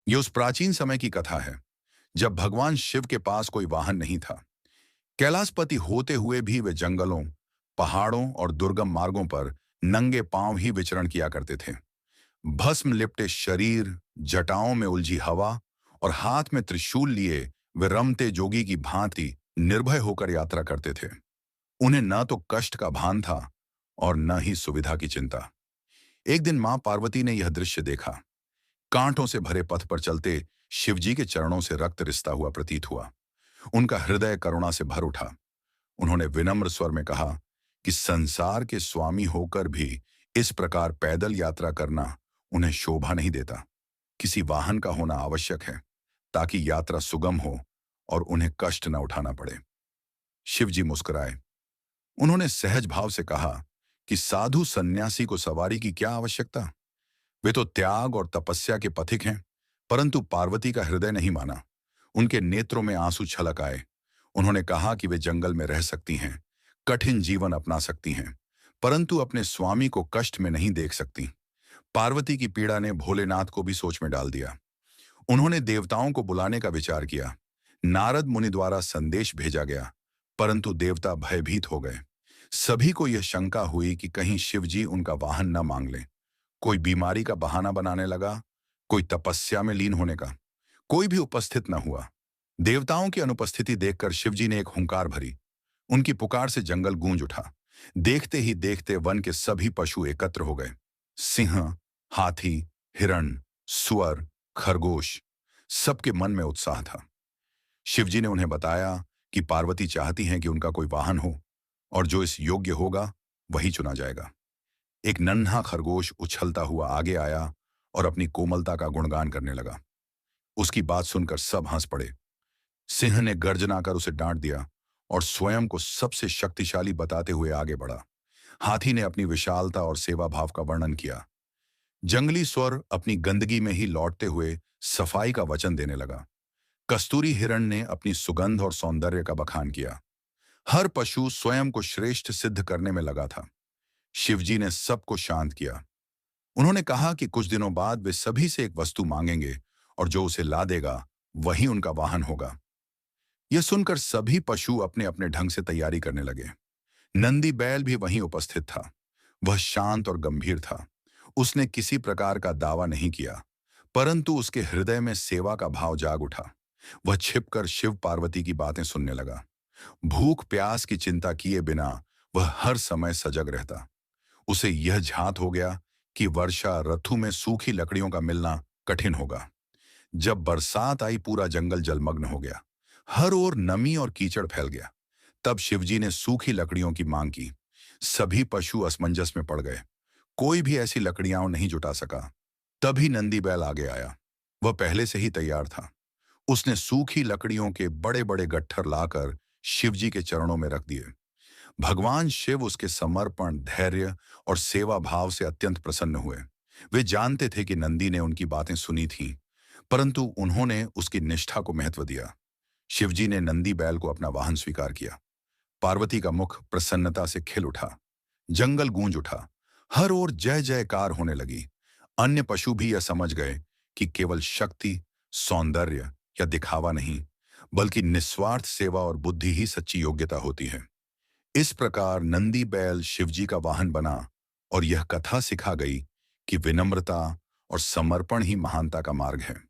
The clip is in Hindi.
ये उस प्राचीन समय की कथा है जब भगवान शिव के पास कोई वाहन नहीं था। कैलाशपति होते हुए भी वे जंगलों, पहाड़ों और दुर्गम मार्गों पर नंगे पांव ही विचरण किया करते थे। भस्म लिपटे शरीर, जटाओं में उलझी हवा और हाथ में त्रिशूल लिए वे रमते जोगी की भांति निर्भय होकर यात्रा करते थे। उन्हें न तो कष्ट का भान था और न ही सुविधा की चिंता। एक दिन मां पार्वती ने यह दृश्य देखा। कांटों से भरे पथ पर चलते शिवजी के चरणों से रक्त रिसता हुआ प्रतीत हुआ। उनका हृदय करुणा से भर उठा। उन्होंने विनम्र स्वर में कहा कि संसार के स्वामी होकर भी इस प्रकार पैदल यात्रा करना उन्हें शोभा नहीं देता। किसी वाहन का होना आवश्यक है ताकि यात्रा सुगम हो और उन्हें कष्ट न उठाना पड़े। शिवजी मुस्कुराए। उन्होंने सहज भाव से कहा कि साधु सन्यासी को सवारी की क्या आवश्यकता। वे तो त्याग और तपस्या के पथिक हैं। परंतु पार्वती का हृदय नहीं माना। उनके नेत्रों में आंसू छलक आए। उन्होंने कहा कि वे जंगल में रह सकती हैं, कठिन जीवन अपना सकती हैं, परंतु अपने स्वामी को कष्ट में नहीं देख सकती। पार्वती की पीड़ा ने भोलेनाथ को भी सोच में डाल दिया। उन्होंने देवताओं को बुलाने का विचार किया। नारद मुनि द्वारा संदेश भेजा गया, परंतु देवता भयभीत हो गए। सभी को यह शंका हुई कि कहीं शिवजी उनका वाहन न मांग लें। कोई बीमारी का बहाना बनाने लगा, कोई तपस्या में लीन होने का। कोई भी उपस्थित न हुआ। देवताओं की अनुपस्थिति देखकर शिवजी ने एक हुंकार भरी। उनकी पुकार से जंगल गूंज उठा। देखते ही देखते वन के सभी पशु एकत्र हो गए। सिंह, हाथी, हिरण, सुअर, खरगोश, सबके मन में उत्साह था। शिवजी ने उन्हें बताया कि पार्वती चाहती हैं कि उनका कोई वाहन हो और जो इस योग्य होगा वही चुना जाएगा। एक नन्हा खरगोश उछलता हुआ आगे आया और अपनी कोमलता का गुणगान करने लगा। उसकी बात सुनकर सब हंस पड़े। सिंह ने गर्जना कर उसे डांट दिया और स्वयं को सबसे शक्तिशाली बताते हुए आगे बढ़ा। हाथी ने अपनी विशालता और सेवा भाव का वर्णन किया। जंगली स्वर अपनी गंदगी में ही लौटते हुए सफाई का वचन देने लगा। कस्तूरी हिरण ने अपनी सुगंध और सौंदर्य का बखान किया। हर पशु स्वयं को श्रेष्ठ सिद्ध करने में लगा था। शिवजी ने सबको शांत किया। उन्होंने कहा कि कुछ दिनों बाद वे सभी से एक वस्तु मांगेंगे और जो उसे ला देगा वही उनका वाहन होगा। यह सुनकर सभी पशु अपने अपने ढंग से तैयारी करने लगे। नंदी बैल भी वहीं उपस्थित था। वह शांत और गंभीर था। उसने किसी प्रकार का दावा नहीं किया, परंतु उसके हृदय में सेवा का भाव जाग उठा। वह छिपकर शिव पार्वती की बातें सुनने लगा। भूख प्यास की चिंता किए बिना वह हर समय सजग रहता। उसे यह झात हो गया कि वर्षा ऋतु में सूखी लकड़ियों का मिलना कठिन होगा। जब बरसात आई पूरा जंगल जलमग्न हो गया। हर ओर नमी और कीचड़ फैल गया। तब शिवजी ने सूखी लकड़ियों की मांग की। सभी पशु असमंजस में पड़ गए। कोई भी ऐसी लकड़ियां नहीं जुटा सका। तभी नंदी बैल आगे आया। वह पहले से ही तैयार था। उसने सूखी लकड़ियों के बड़े बड़े गट्ठर लाकर शिवजी के चरणों में रख दिए। भगवान शिव उसके समर्पण, धैर्य और सेवा भाव से अत्यंत प्रसन्न हुए। वे जानते थे कि नंदी ने उनकी बातें सुनी थीं, परंतु उन्होंने उसकी निष्ठा को महत्व दिया। शिवजी ने नंदी बैल को अपना वाहन स्वीकार किया। पार्वती का मुख प्रसन्नता से खिल उठा। जंगल गूंज उठा। हर ओर जय जयकार होने लगी। अन्य पशु भी यह समझ गए कि केवल शक्ति, सौंदर्य या दिखावा नहीं, बल्कि निस्वार्थ सेवा और बुद्धि ही सच्ची योग्यता होती है। इस प्रकार नंदी बैल शिवजी का वाहन बना और यह कथा सिखा गई कि विनम्रता और समर्पण ही महानता का मार्ग है।